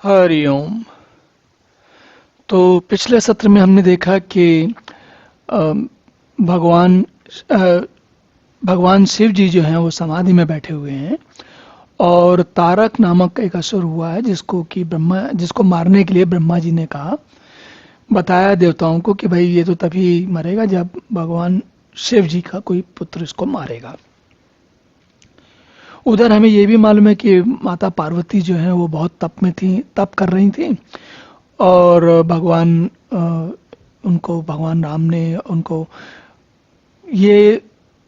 हरिओम। तो पिछले सत्र में हमने देखा कि अ, भगवान अ, भगवान शिव जी जो हैं वो समाधि में बैठे हुए हैं और तारक नामक एक असुर हुआ है जिसको मारने के लिए ब्रह्मा जी ने कहा, बताया देवताओं को कि भाई ये तो तभी मरेगा जब भगवान शिव जी का कोई पुत्र इसको मारेगा। उधर हमें ये भी मालूम है कि माता पार्वती जो है वो बहुत तप कर रही थी और उनको भगवान राम ने उनको ये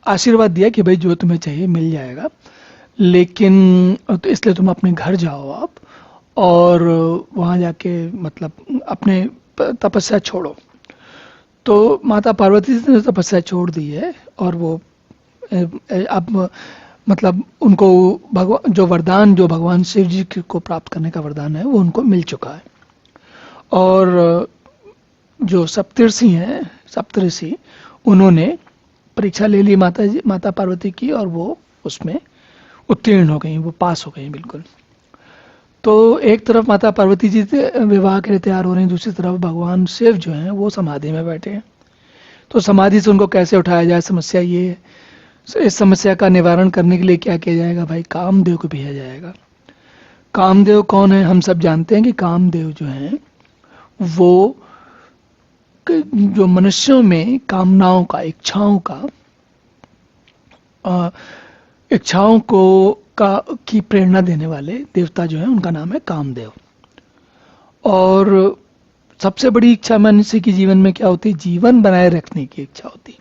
आशीर्वाद दिया कि भाई जो तुम्हें चाहिए मिल जाएगा, लेकिन तो इसलिए तुम अपने घर जाओ आप और वहाँ जाके मतलब अपने तपस्या छोड़ो। तो माता पार्वती ने तपस्या छोड़ दी है और वो अब मतलब उनको भगवान जो वरदान जो भगवान शिव जी को प्राप्त करने का वरदान है वो उनको मिल चुका है। और जो सप्तऋषि उन्होंने परीक्षा ले ली माता पार्वती की और वो उसमें उत्तीर्ण हो गई, वो पास हो गई बिल्कुल। तो एक तरफ माता पार्वती जी विवाह के लिए तैयार हो रही हैं, दूसरी तरफ भगवान शिव जो हैं वो समाधि में बैठे हैं। तो समाधि से उनको कैसे उठाया जाए, समस्या ये है। इस समस्या का निवारण करने के लिए क्या किया जाएगा, भाई कामदेव को भेजा जाएगा। कामदेव कौन है, हम सब जानते हैं कि कामदेव जो हैं वो जो मनुष्यों में कामनाओं का इच्छाओं को की प्रेरणा देने वाले देवता जो है उनका नाम है कामदेव। और सबसे बड़ी इच्छा मनुष्य की जीवन में क्या होती है, जीवन बनाए रखने की इच्छा होती है।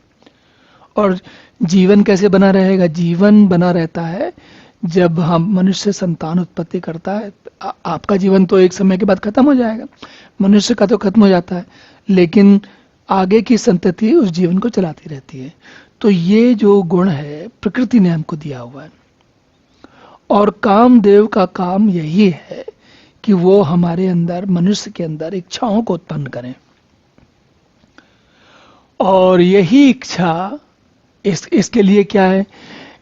और जीवन कैसे बना रहेगा, जीवन बना रहता है जब हम मनुष्य संतान उत्पत्ति करता है। आपका जीवन तो एक समय के बाद खत्म हो जाएगा, मनुष्य का तो खत्म हो जाता है, लेकिन आगे की संतति उस जीवन को चलाती रहती है। तो ये जो गुण है प्रकृति ने हमको दिया हुआ है और कामदेव का काम यही है कि वो हमारे अंदर, मनुष्य के अंदर इच्छाओं को उत्पन्न करें। और यही इच्छा इसके लिए क्या है,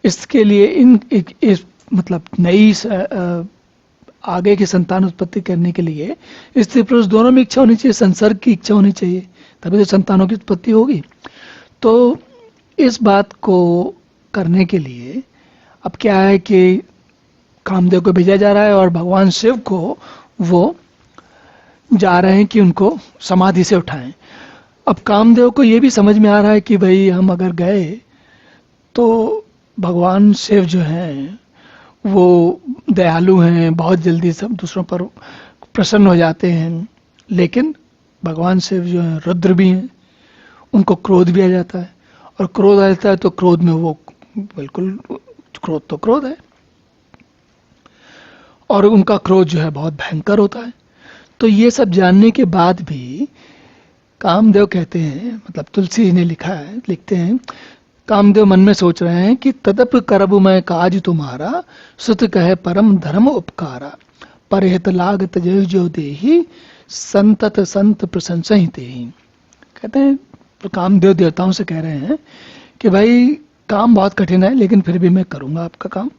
इसके लिए इस मतलब नई आगे की संतान उत्पत्ति करने के लिए स्त्री पुरुष दोनों में इच्छा होनी चाहिए, संसर्ग की इच्छा होनी चाहिए, तभी तो संतानों की उत्पत्ति होगी। तो इस बात को करने के लिए अब क्या है कि कामदेव को भेजा जा रहा है और भगवान शिव को वो जा रहे हैं कि उनको समाधि से उठाएं। अब कामदेव को ये भी समझ में आ रहा है कि भाई हम अगर गए तो भगवान शिव जो हैं वो दयालु हैं, बहुत जल्दी सब दूसरों पर प्रसन्न हो जाते हैं, लेकिन भगवान शिव जो हैं रुद्र भी हैं, उनको क्रोध भी आ जाता है और क्रोध आ जाता है तो क्रोध में वो बिल्कुल, क्रोध तो क्रोध है और उनका क्रोध जो है बहुत भयंकर होता है। तो ये सब जानने के बाद भी कामदेव कहते हैं, मतलब तुलसी ने लिखते हैं, कामदेव मन में सोच रहे हैं कि तदप करब मैं काज तुम्हारा, सुत कहे परम धर्म उपकारा, परहित लाग तजय जो देही, संतत संत प्रशंसा ही तेहि। कहते हैं तो कामदेव देवताओं से कह रहे हैं कि भाई काम बहुत कठिन है लेकिन फिर भी मैं करूंगा आपका काम,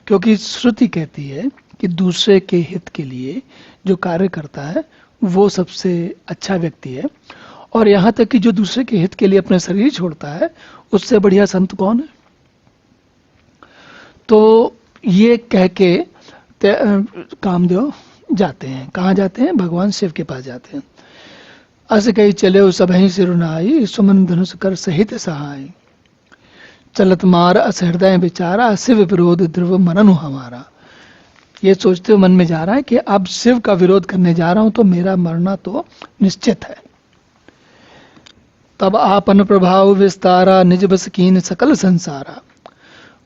क्योंकि श्रुति कहती है कि दूसरे के हित के लिए जो कार्य करता है वो सबसे अच्छा व्यक्ति है। और यहाँ तक कि जो दूसरे के हित के लिए अपना शरीर छोड़ता है उससे बढ़िया संत कौन है। तो ये कह के कामदेव जाते हैं, कहाँ जाते हैं, भगवान शिव के पास जाते हैं। अस कही चले उस सबहि सिरुनाई, सुमन धनुष कर सहित सहाय, चलत मार अस हृदय विचारा, शिव विरोध ध्रुव मननु हमारा। ये सोचते हुए मन में जा रहा है कि अब शिव का विरोध करने जा रहा हूं तो मेरा मरना तो निश्चित है। तब आपन प्रभाव विस्तारा, निज बस कीन सकल संसारा,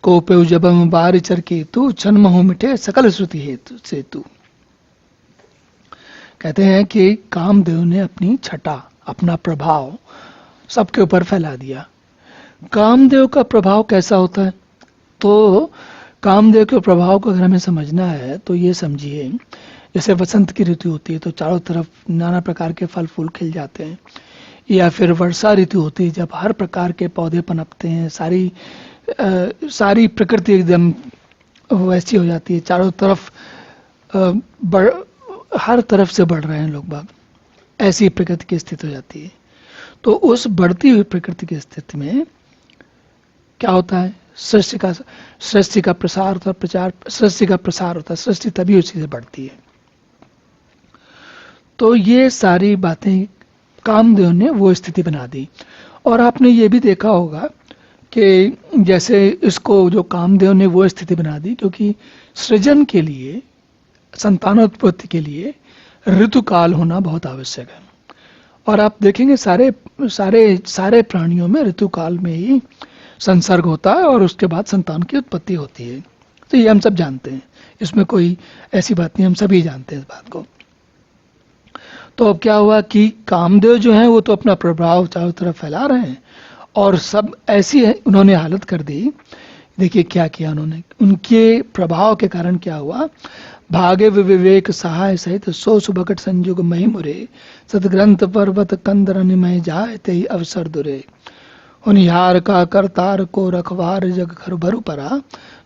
कोपेउ जबम बारि चर केतु, छन महु मिटे सकल श्रुति हेतु सेतु। कहते हैं कि कामदेव ने अपनी छटा, अपना प्रभाव सबके ऊपर फैला दिया। कामदेव का प्रभाव कैसा होता है, तो कामदेव के प्रभाव को अगर हमें समझना है तो ये समझिए, जैसे वसंत की ऋतु होती है तो चारों तरफ नाना प्रकार के फल फूल खिल जाते हैं, या फिर वर्षा ऋतु होती है जब हर प्रकार के पौधे पनपते हैं, सारी प्रकृति एकदम वैसी हो जाती है, चारों तरफ हर तरफ से बढ़ रहे हैं लोग बाग, ऐसी प्रकृति की स्थिति हो जाती है। तो उस बढ़ती हुई प्रकृति की स्थिति में क्या होता है, सृष्टि का प्रसार होता है, सृष्टि का प्रसार होता है, सृष्टि तभी उसी से बढ़ती है। तो ये सारी बातें कामदेव ने वो स्थिति बना दी। और आपने ये भी देखा होगा कि जैसे इसको जो कामदेव ने वो स्थिति बना दी, क्योंकि सृजन के लिए, संतानोत्पत्ति के लिए ऋतुकाल होना बहुत आवश्यक है। और आप देखेंगे सारे सारे सारे प्राणियों में ऋतुकाल में ही संसर्ग होता है और उसके बाद संतान की उत्पत्ति होती है। तो ये हम सब जानते हैं, इसमें कोई ऐसी बात नहीं, हम सभी जानते हैं इस बात को। तो अब क्या हुआ कि कामदेव जो हैं वो तो अपना प्रभाव चारों तरफ फैला रहे हैं, और सब ऐसी है उन्होंने हालत कर दी। देखिए क्या किया उन्होंने, उनके प्रभाव के कारण क्या हुआ, भागे विवेक सहाय सहित सो सुबकट संयुग मही मुरे, सतग्रंथ पर्वत कंदर निमय जाए ते अवसर दुरे, उनिहार का करतार को रखवार जग खर भरु परा,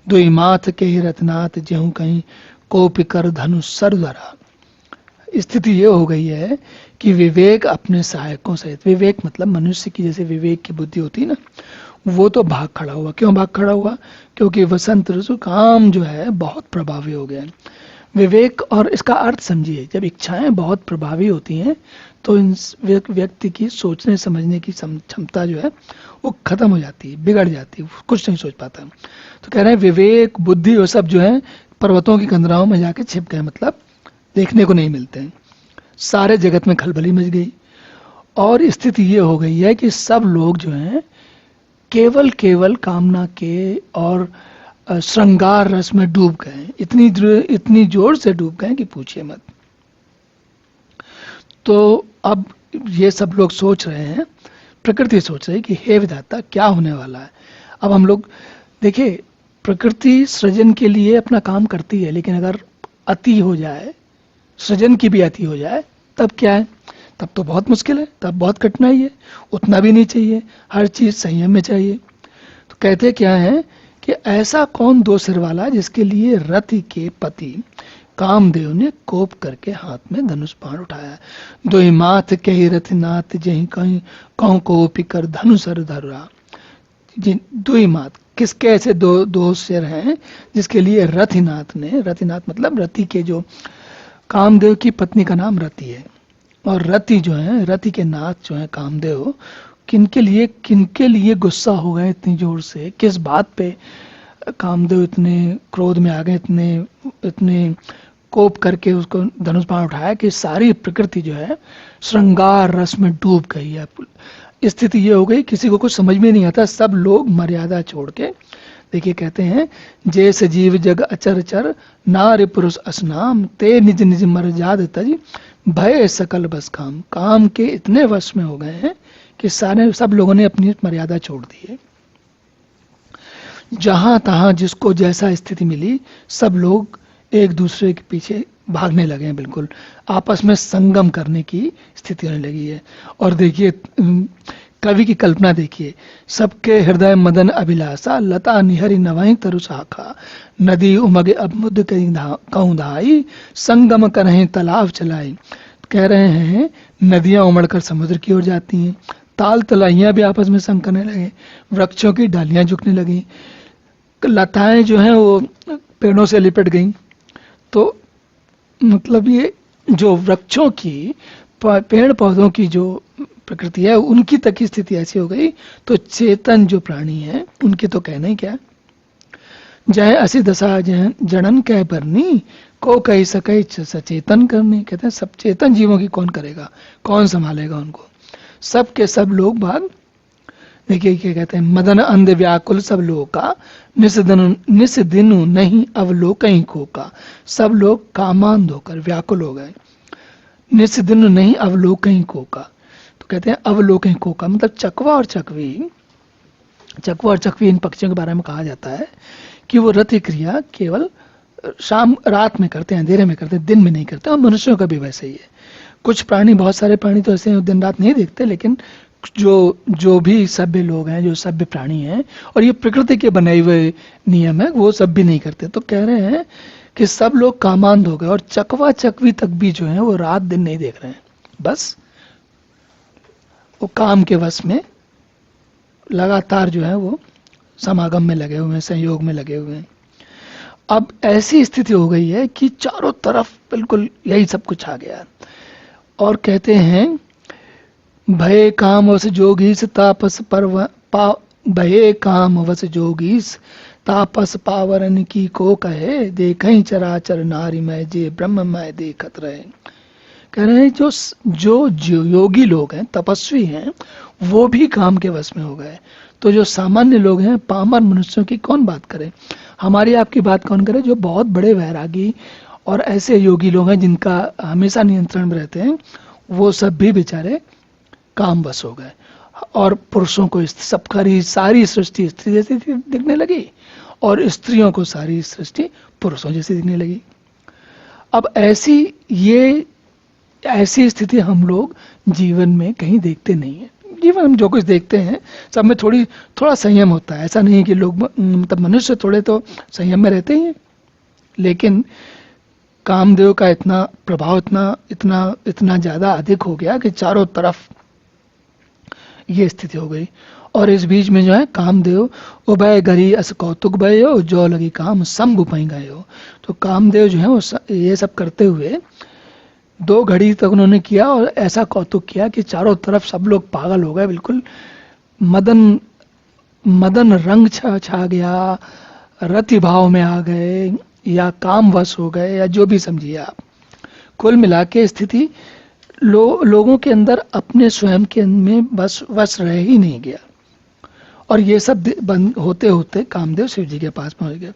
दुई माथ के ही रत्नाथ जेहू कहीं कोपि कर धनुष सर धरा। स्थिति ये हो गई है कि विवेक अपने सहायकों सहित, विवेक मतलब मनुष्य की जैसे विवेक की बुद्धि होती है ना, वो तो भाग खड़ा हुआ। क्यों भाग खड़ा हुआ, क्योंकि वसंत ऋतु काम जो है बहुत प्रभावी हो गया है। विवेक, और इसका अर्थ समझिए, जब इच्छाएं बहुत प्रभावी होती हैं तो व्यक्ति की सोचने समझने की क्षमता जो है वो खत्म हो जाती है, बिगड़ जाती है, कुछ नहीं सोच पाता। तो कह रहे हैं विवेक बुद्धि वो सब जो है पर्वतों की कंदराओं में जाके छिप गए, मतलब देखने को नहीं मिलते हैं। सारे जगत में खलबली मच गई, और स्थिति ये हो गई है कि सब लोग जो हैं केवल कामना के और श्रृंगार रस में डूब गए, इतनी जोर से डूब गए कि पूछिए मत। तो अब ये सब लोग सोच रहे हैं, प्रकृति सोच रही है कि हे विधाता क्या होने वाला है। अब हम लोग देखिए, प्रकृति सृजन के लिए अपना काम करती है, लेकिन अगर अति हो जाए, सृजन की भी अति हो जाए, तब क्या है, तब तो बहुत मुश्किल है, तब बहुत कठिनाई है। उतना भी नहीं चाहिए, हर चीज संयम में चाहिए। तो कहते क्या है कि ऐसा कौन दो सिर वाला जिसके लिए रति के पति कामदेव ने कोप करके हाथ में धनुष बाण उठाया। दो ही माथ कही रथिनाथ जही कहीं कहूं कोपी कर धनुषर धरा। दो ही माथ, किसके ऐसे दो सिर हैं जिसके लिए रथिनाथ ने, रथिनाथ मतलब रति के, जो कामदेव की पत्नी का नाम रति है, और रति जो है, रति के नाथ जो है कामदेव, किनके लिए गुस्सा हो गए इतनी जोर से, किस बात पे कामदेव इतने क्रोध में आ गए, इतने कोप करके उसको धनुष बाण उठाया कि सारी प्रकृति जो है श्रृंगार रस में डूब गई है। स्थिति ये हो गई, किसी को कुछ समझ में नहीं आता, सब लोग मर्यादा छोड़ के, देखिए कहते हैं, जैसे जीव जग अचर चर नारी पुरुष असनाम ते निज निज मर्याद तज भय सकल बस काम। काम के इतने वश में हो गए हैं कि सब लोगों ने अपनी मर्यादा छोड़ दी है। जहां तहां जिसको जैसा स्थिति मिली, सब लोग एक दूसरे के पीछे भागने लगे हैं, बिल्कुल आपस में संगम करने की स्थिति होने लगी है। और देखिए कवि की कल्पना देखिए, सबके हृदय मदन अभिलाषा लता निहरी नवाई तरु शाखा, नदी उमगे अब मुद कहूं धाई संगम करहे तालाब चलाई। कह रहे हैं नदियां उमड़कर समुद्र की ओर जाती हैं, ताल तलाइयां भी आपस में संग करने लगे, वृक्षों की डालियां झुकने लगी, लताएं जो हैं वो पेड़ों से लिपट गईं। तो मतलब ये जो वृक्षों की, पेड़ पौधों की जो प्रकृति है, उनकी तक की स्थिति ऐसी हो गई, तो चेतन जो प्राणी है उनके तो कहना ही क्या। जय असी दशा जड़न कह बरनी को कही सके सचेतन करनी। कहते हैं सब चेतन जीवों की कौन करेगा, कौन संभालेगा उनको, सब के सब लोग भाग। देखिए क्या कहते हैं, मदन अंध व्याकुल सब लोगों का निस दिनु नहीं अवलोकन को का। सब लोग कामांध होकर व्याकुल हो गए, निस दिनु नहीं अवलोकन को का। तो कहते हैं अवलोकन को का मतलब चकवा और चकवी इन पक्षियों के बारे में कहा जाता है कि वो रति क्रिया केवल शाम रात में करते हैं, अंधेरे में करते हैं, दिन में नहीं करते। और मनुष्यों का भी वैसे ही है। कुछ प्राणी, बहुत सारे प्राणी तो ऐसे दिन रात नहीं देखते, लेकिन जो भी सभ्य लोग हैं, जो सभ्य प्राणी हैं, और ये प्रकृति के बनाए हुए नियम है, वो सब भी नहीं करते। तो कह रहे हैं कि सब लोग कामांध हो गए और चकवा चकवी तक भी जो है वो रात दिन नहीं देख रहे हैं, बस वो काम के वश में लगातार जो है वो समागम में लगे हुए हैं, संयोग में लगे हुए हैं। अब ऐसी स्थिति हो गई है कि चारों तरफ बिल्कुल यही सब कुछ आ गया। और कहते हैं भय काम वस जोगीस तापस भय काम वस जोगीस तापस पावरन की को कहे, देखई चराचर नारी में जे ब्रह्म में देखत रहे। कह रहे हैं जो योगी लोग हैं, तपस्वी हैं, वो भी काम के वश में हो गए। तो जो सामान्य लोग हैं, पामर मनुष्यों की कौन बात करे, हमारी आपकी बात कौन करे। जो बहुत बड़े वैरागी और ऐसे योगी लोग हैं जिनका हमेशा नियंत्रण में रहते हैं, वो सब भी बेचारे काम बस हो गए। और पुरुषों को सबका सारी सृष्टि स्त्री जैसी दिखने लगी और स्त्रियों को सारी सृष्टि पुरुषों जैसी दिखने लगी। अब ऐसी स्थिति हम लोग जीवन में कहीं देखते नहीं है। जीवन में जो कुछ देखते हैं सब में थोड़ा संयम होता है। ऐसा नहीं कि लोग मतलब मनुष्य थोड़े तो संयम में रहते ही हैं, लेकिन कामदेव का इतना प्रभाव इतना ज्यादा अधिक हो गया कि चारों तरफ ये स्थिति हो गई। और इस बीच में जो है कामदेव उभय गरी अस कौतुक भय हो, जो लगी काम सम गुपाई गए हो। तो कामदेव जो है वो ये सब करते हुए 2 घड़ी तक उन्होंने किया और ऐसा कौतुक किया कि चारों तरफ सब लोग पागल हो गए, बिल्कुल मदन रंग छा गया, रति भाव में आ गए या काम वश हो गए या जो भी समझिए आप। कुल मिला के स्थिति लोगों के अंदर अपने स्वयं के में वश रह ही नहीं गया। और ये सब बंद होते होते कामदेव शिव जी के पास पहुंच गए।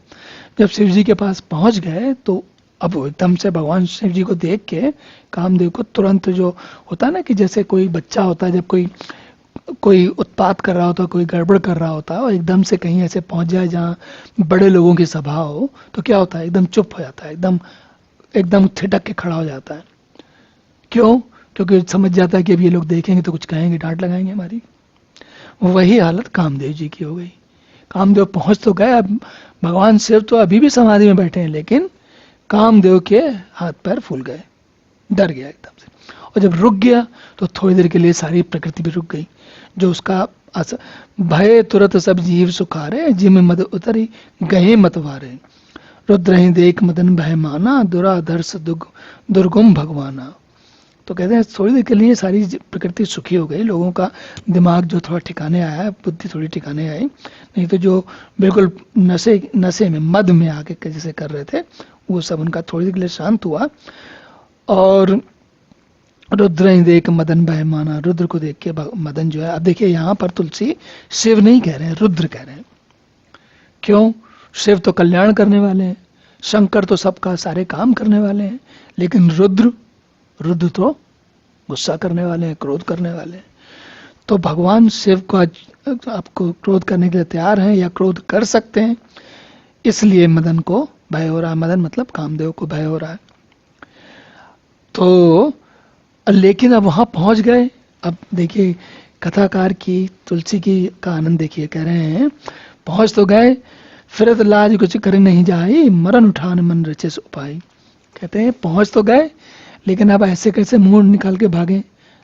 जब शिव जी के पास पहुंच गए तो अब एकदम से भगवान शिव जी को देख के कामदेव को तुरंत जो होता है ना, कि जैसे कोई बच्चा होता है जब कोई उत्पात कर रहा होता है, कोई गड़बड़ कर रहा होता है और एकदम से कहीं ऐसे पहुंच जाए जहाँ बड़े लोगों की सभा हो, तो क्या होता है, एकदम चुप हो जाता है, एकदम थिटक के खड़ा हो जाता है। क्यों? क्योंकि समझ जाता है कि अब ये लोग देखेंगे तो कुछ कहेंगे, डांट लगाएंगे हमारी। वही हालत कामदेव जी की हो गई। कामदेव पहुंच तो गए, अब भगवान शिव तो अभी भी समाधि में बैठे हैं, लेकिन कामदेव के हाथ पैर फूल गए, डर गया एकदम से। और जब रुक गया तो थोड़ी देर के लिए सारी प्रकृति भी रुक गई। जो उसका भय तुरत सब जीव सुखारे, जिम मद उतरी गए मतवारे, रुद्र ही देख मदन भय माना, दुराधर्ष दुर्गुम भगवाना। तो कहते हैं थोड़ी देर के लिए सारी प्रकृति सुखी हो गई, लोगों का दिमाग जो थोड़ा ठिकाने आया, बुद्धि थोड़ी ठिकाने आई। नहीं तो जो बिल्कुल नशे में मद में आके जैसे कर रहे थे, वो सब उनका थोड़ी देर के लिए शांत हुआ। और रुद्र ही देख मदन भय माना, रुद्र को देख के मदन जो है, अब देखिए यहाँ पर तुलसी शिव नहीं कह रहे हैं, रुद्र कह रहे हैं। क्यों? शिव तो कल्याण करने वाले हैं, शंकर तो सबका सारे काम करने वाले हैं, लेकिन रुद्र तो गुस्सा करने वाले हैं, क्रोध करने वाले हैं। तो भगवान शिव को आपको क्रोध करने के लिए तैयार हैं या क्रोध कर सकते हैं, इसलिए मदन को भय हो रहा है। मदन मतलब कामदेव को भय हो रहा है। तो लेकिन अब वहां पहुंच गए। अब देखिए कथाकार की, तुलसी की का आनंद देखिए, कह रहे हैं पहुंच तो गए, फिरत लाज कुछ करे नहीं जाई, मरण उठान मन रचे सो पाई। कहते हैं पहुंच तो गए, लेकिन अब ऐसे कैसे मुंह निकाल के भागे,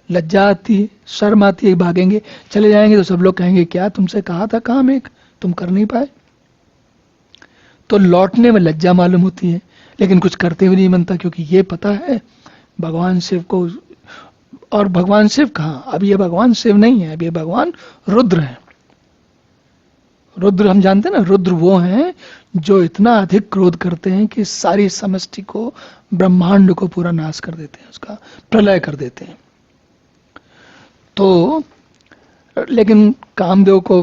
लज्जा आती है, शर्म आती है, भागेंगे चले जाएंगे तो सब लोग कहेंगे क्या तुमसे कहा था काम एक, तुम कर नहीं पाए। तो लौटने में लज्जा मालूम होती है, लेकिन कुछ करते हुए नहीं बनता, क्योंकि ये पता है भगवान शिव को। और भगवान शिव कहाँ, अब ये भगवान शिव नहीं है, अब ये भगवान रुद्र है। रुद्र हम जानते हैं ना, रुद्र वो हैं जो इतना अधिक क्रोध करते हैं कि सारी समष्टि को, ब्रह्मांड को पूरा नाश कर देते हैं, उसका प्रलय कर देते हैं। तो लेकिन कामदेव को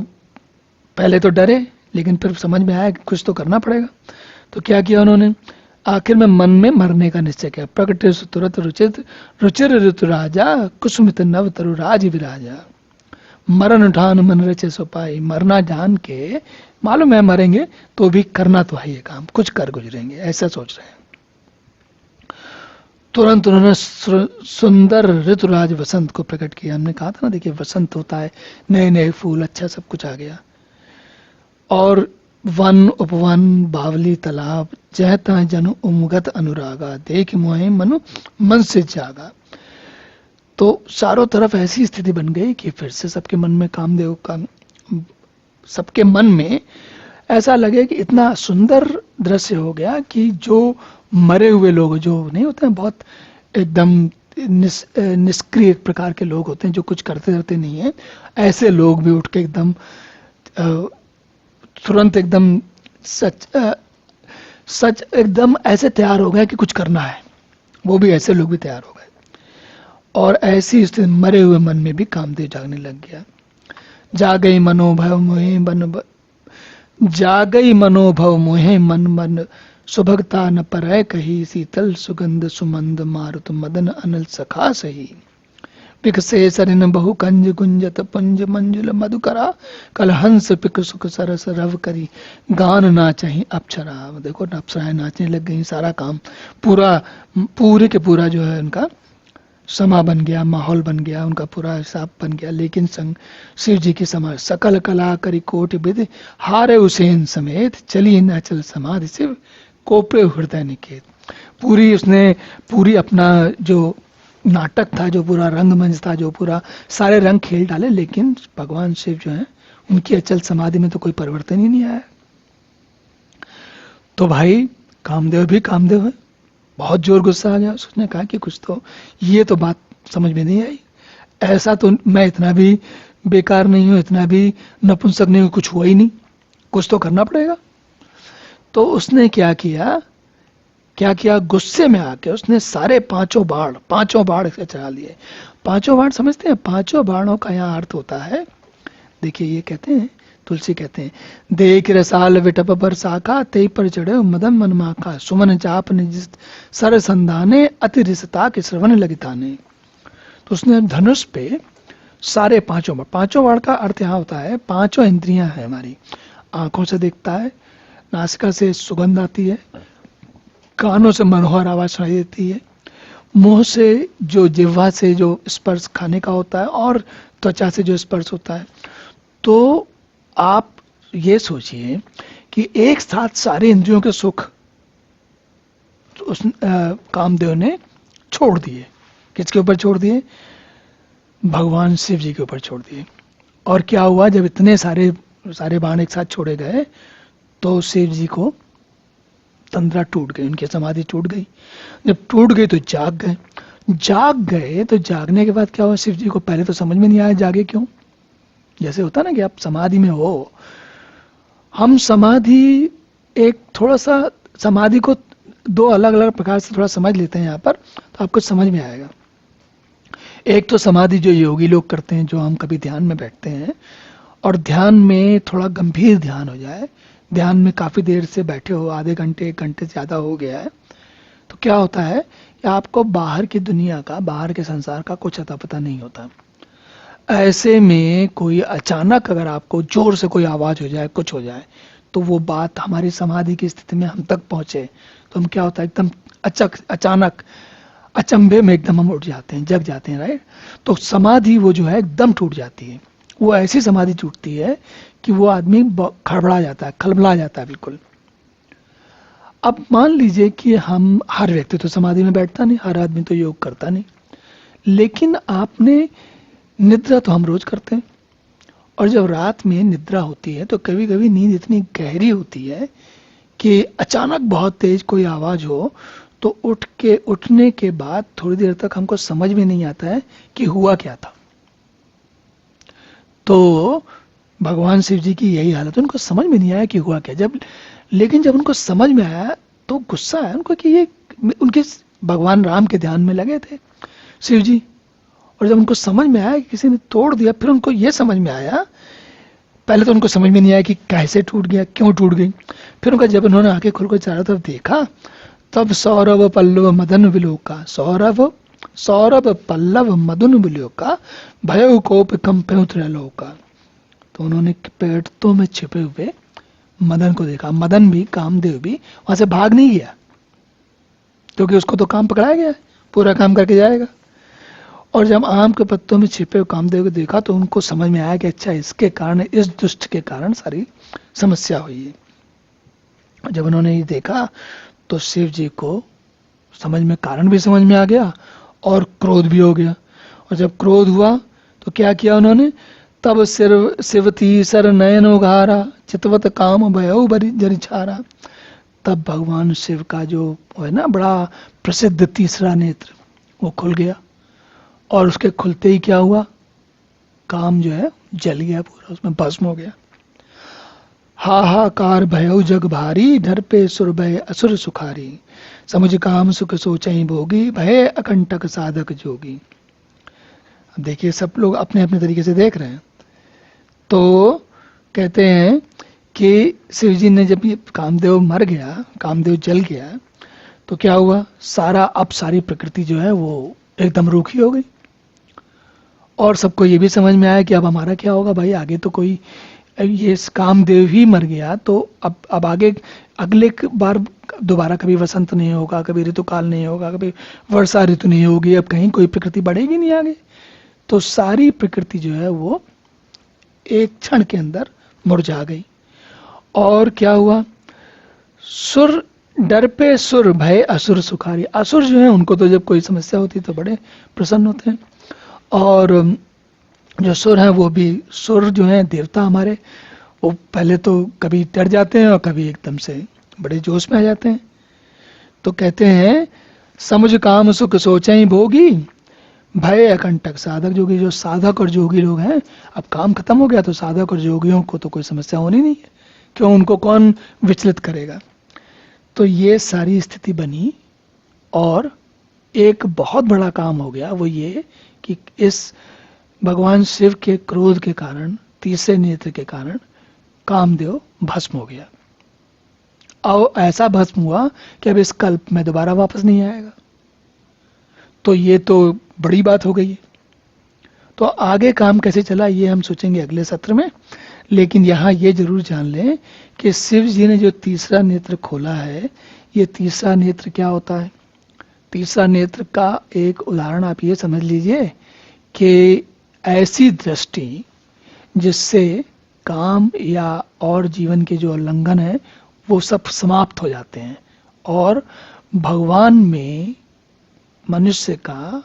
पहले तो डरे, लेकिन फिर समझ में आया कि कुछ तो करना पड़ेगा। तो क्या किया उन्होंने, आखिर में मन में मरने का निश्चय किया। प्रकटे तुरत रुचिर ऋतु राजा, कुसुमित नव तरु राज विराजा, मरण उठान मन रचे सो पाई। मरना जान के, मालूम है मरेंगे तो भी करना तो है ये काम, कुछ कर गुजरेंगे, ऐसा सोच रहे हैं। तुरंत उन्होंने सुंदर ऋतुराज वसंत को प्रकट किया। हमने कहा था ना, देखिए वसंत होता है, नए नए फूल, अच्छा सब कुछ आ गया। और वन उपवन बावली तालाब जहता जनु उमगत अनुरागा देख मोहे मनु मन से जागा। तो चारों तरफ ऐसी स्थिति बन गई कि फिर से सबके मन में कामदेव का, सबके मन में ऐसा लगे कि इतना सुंदर दृश्य हो गया कि जो मरे हुए लोग जो नहीं होते हैं, बहुत एकदम निष्क्रिय प्रकार के लोग होते हैं जो कुछ करते रहते नहीं है, ऐसे लोग भी उठ के एकदम तुरंत एकदम सच एकदम ऐसे तैयार हो गए कि कुछ करना है, वो भी ऐसे लोग भी तैयार हो गए। और ऐसी स्थिति मरे हुए मन में भी कामदेव जागने लग गया। जागई मनोभव मोहे जागई मनोभव मोहे मन मन सुभगता न परय कही शीतल सुगंध सुमंद मारुत मदन अनल सखा सही। पिकसे सरिन बहु कंज गुंजत पुंज मंजुल मधुकरा कल हंस पिक सुख सरस रव करी गान नाचही अप्सरा। देखो अप्सराएं नाचने लग गई, सारा काम पूरे के पूरा जो है उनका समा बन गया, माहौल बन गया, उनका पूरा हिसाब बन गया। लेकिन संग शिव जी की समाज सकल कला करी कोटि विधि हारे हुसैन समेत चली नाचल समाधि शिव कोपरे हृदय निकेत। पूरी अपना जो नाटक था, जो पूरा रंगमंच था, जो पूरा सारे रंग खेल डाले, लेकिन भगवान शिव जो है उनकी अचल समाधि में तो कोई परिवर्तन ही नहीं आया। तो भाई कामदेव भी कामदेव है, बहुत जोर गुस्सा आ गया। उसने कहा कि कुछ तो ये तो बात समझ में नहीं आई, ऐसा तो मैं इतना भी बेकार नहीं हूं, इतना भी नपुंसक नहीं हूं, कुछ हुआ ही नहीं, कुछ तो करना पड़ेगा। तो उसने क्या किया गुस्से में आके उसने सारे पांचों बाण इसके चला लिए। पांचों बाण समझते हैं? पांचों बाणों का यहाँ अर्थ होता है, देखिए ये कहते हैं, तुलसी कहते हैं, देख रसाल विटप पर साका ते पर चढ़े मदन मन माका सुमन चाप निज सर संधाने अति रिसता के श्रवण लगिताने। तो उसने धनुष पे सारे पांचों बाण का अर्थ यहाँ होता है, पांचों इंद्रियां हैं हमारी। आंखों से देखता है, नासिका से सुगंध आती है, कानों से मनोहर आवाज सुनाई देती है, मुंह से जो जिह्वा से जो स्पर्श खाने का होता है, और त्वचा से जो स्पर्श होता है। तो आप ये सोचिए कि एक साथ सारे इंद्रियों के सुख उस कामदेव ने छोड़ दिए। किसके ऊपर छोड़ दिए? भगवान शिव जी के ऊपर छोड़ दिए। और क्या हुआ, जब इतने सारे बाण एक साथ छोड़े गए तो शिव जी को तंद्रा टूट गई, उनकी समाधि टूट गई। जब टूट गई तो जाग गए। तो जागने के बाद क्या हुआ, शिव जी को पहले तो समझ में नहीं आया जागे क्यों। जैसे होता ना कि आप समाधि में हो, हम समाधि एक थोड़ा सा समाधि को दो अलग अलग प्रकार से थोड़ा समझ लेते हैं यहाँ पर, तो आपको समझ में आएगा। एक तो समाधि जो योगी लोग करते हैं, जो हम कभी ध्यान में बैठते हैं और ध्यान में थोड़ा गंभीर ध्यान हो जाए, ध्यान में काफी देर से बैठे हो, आधे घंटे 1 घंटे ज्यादा हो गया है, तो क्या होता है कि आपको बाहर की दुनिया का, बाहर के संसार का कुछ अता पता नहीं होता। ऐसे में कोई अचानक अगर आपको जोर से कोई आवाज हो जाए, कुछ हो जाए, तो वो बात हमारी समाधि की स्थिति में हम तक पहुंचे, तो हम क्या होता है एकदम अचानक अचंभे में एकदम हम उठ जाते हैं, जग जाते हैं, राइट। तो समाधि वो जो है एकदम टूट जाती है। वो ऐसी समाधि टूटती है कि वो आदमी खड़बड़ा जाता है, खलबला जाता है बिल्कुल। अब मान लीजिए कि हम, हर व्यक्ति तो समाधि में बैठता नहीं, हर आदमी तो योग करता नहीं, लेकिन आपने निद्रा तो हम रोज करते हैं, और जब रात में निद्रा होती है तो कभी कभी नींद इतनी गहरी होती है कि अचानक बहुत तेज कोई आवाज हो, तो उठने के बाद थोड़ी देर तक हमको समझ में नहीं आता है कि हुआ क्या था। तो भगवान शिव जी की यही हालत, उनको समझ में नहीं आया कि हुआ क्या। लेकिन जब उनको समझ में आया तो गुस्सा आया उनको कि ये उनके भगवान राम के ध्यान में लगे थे शिव जी, और जब उनको समझ में आया कि किसी ने तोड़ दिया, फिर उनको ये समझ में आया, पहले तो उनको समझ में नहीं आया कि कैसे टूट गया, क्यों टूट गई। फिर उनका जब उन्होंने आंखें खोलकर चारों तरफ देखा, तब सौरभ पल्लव मदन विलोका, सौरभ पल्लव मदन विलोका भय कोप कंपे त्रैलोका। तो उन्होंने पेटों में छिपे हुए मदन को देखा। मदन भी, कामदेव भी वहां से भाग नहीं गया, क्योंकि उसको तो काम पकड़ाया गया है, पूरा काम करके जाएगा। और जब आम के पत्तों में छिपे हुए कामदेव को देखा तो उनको समझ में आया कि अच्छा, इसके कारण, इस दुष्ट के कारण सारी समस्या हुई है। जब उन्होंने ये देखा तो शिव जी को समझ में, कारण भी समझ में आ गया और क्रोध भी हो गया। और जब क्रोध हुआ तो क्या किया उन्होंने, तब शिवती सर नयन उघारा चितवत काम भयउ बरि जरि छारा। तब भगवान शिव का जो वो है ना बड़ा प्रसिद्ध तीसरा नेत्र वो खुल गया, और उसके खुलते ही क्या हुआ, काम जो है जल गया पूरा, उसमें भस्म हो गया। हाहाकार भयउ जग भारी डर पे सुर भय असुर सुखारी। समुझ काम सुख सोचई भोगी भय अकंटक साधक जोगी। अब देखिए सब लोग अपने अपने तरीके से देख रहे हैं। तो कहते हैं कि शिव जी ने जब ये कामदेव मर गया, कामदेव जल गया, तो क्या हुआ, सारी प्रकृति जो है वो एकदम रूखी हो गई। और सबको ये भी समझ में आया कि अब हमारा क्या होगा भाई, आगे तो कोई, ये कामदेव ही मर गया तो अब आगे अगले बार दोबारा कभी वसंत नहीं होगा, कभी ऋतुकाल नहीं होगा, कभी वर्षा ऋतु नहीं होगी, अब कहीं कोई प्रकृति बढ़ेगी नहीं आगे। तो सारी प्रकृति जो है वो एक क्षण के अंदर मुरझा गई। और क्या हुआ, सुर डर पे सुर भय असुर सुखारी। असुर जो है उनको तो जब कोई समस्या होती है तो बड़े प्रसन्न होते हैं, और जो सुर हैं वो भी, सुर जो हैं देवता हमारे, वो पहले तो कभी डर जाते हैं और कभी एकदम से बड़े जोश में आ जाते हैं। तो कहते हैं समुझ काम सुख सोचें भोगी भय अकंटक साधक जोगी। जो साधक और जोगी लोग हैं, अब काम खत्म हो गया तो साधक और जोगियों को तो कोई समस्या होनी नहीं है, क्यों, उनको कौन विचलित करेगा। तो ये सारी स्थिति बनी, और एक बहुत बड़ा काम हो गया, वो ये कि इस भगवान शिव के क्रोध के कारण, तीसरे नेत्र के कारण कामदेव भस्म हो गया। और ऐसा भस्म हुआ कि अब इस कल्प में दोबारा वापस नहीं आएगा। तो ये तो बड़ी बात हो गई है। तो आगे काम कैसे चला ये हम सोचेंगे अगले सत्र में, लेकिन यहाँ ये जरूर जान लें कि शिव जी ने जो तीसरा नेत्र खोला है, ये तीसरा नेत्र क्या होता है। तीसरा नेत्र का एक उदाहरण आप ये समझ लीजिए कि ऐसी दृष्टि जिससे काम या और जीवन के जो उल्लंघन है वो सब समाप्त हो जाते हैं, और भगवान में मनुष्य का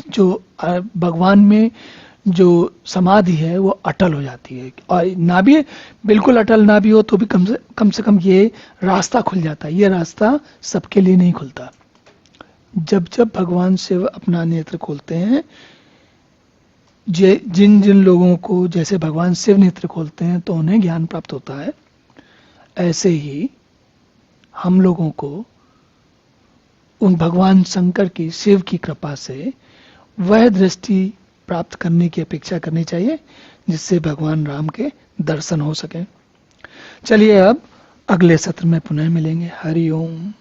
जो भगवान में जो समाधि है वो अटल हो जाती है। और ना भी बिल्कुल अटल ना भी हो तो भी कम से कम ये रास्ता खुल जाता है। ये रास्ता सबके लिए नहीं खुलता। जब जब भगवान शिव अपना नेत्र खोलते हैं, जिन जिन लोगों को जैसे भगवान शिव नेत्र खोलते हैं तो उन्हें ज्ञान प्राप्त होता है, ऐसे ही हम लोगों को उन भगवान शंकर की, शिव की कृपा से वह दृष्टि प्राप्त करने की अपेक्षा करनी चाहिए जिससे भगवान राम के दर्शन हो सके। चलिए अब अगले सत्र में पुनः मिलेंगे। हरि ओम।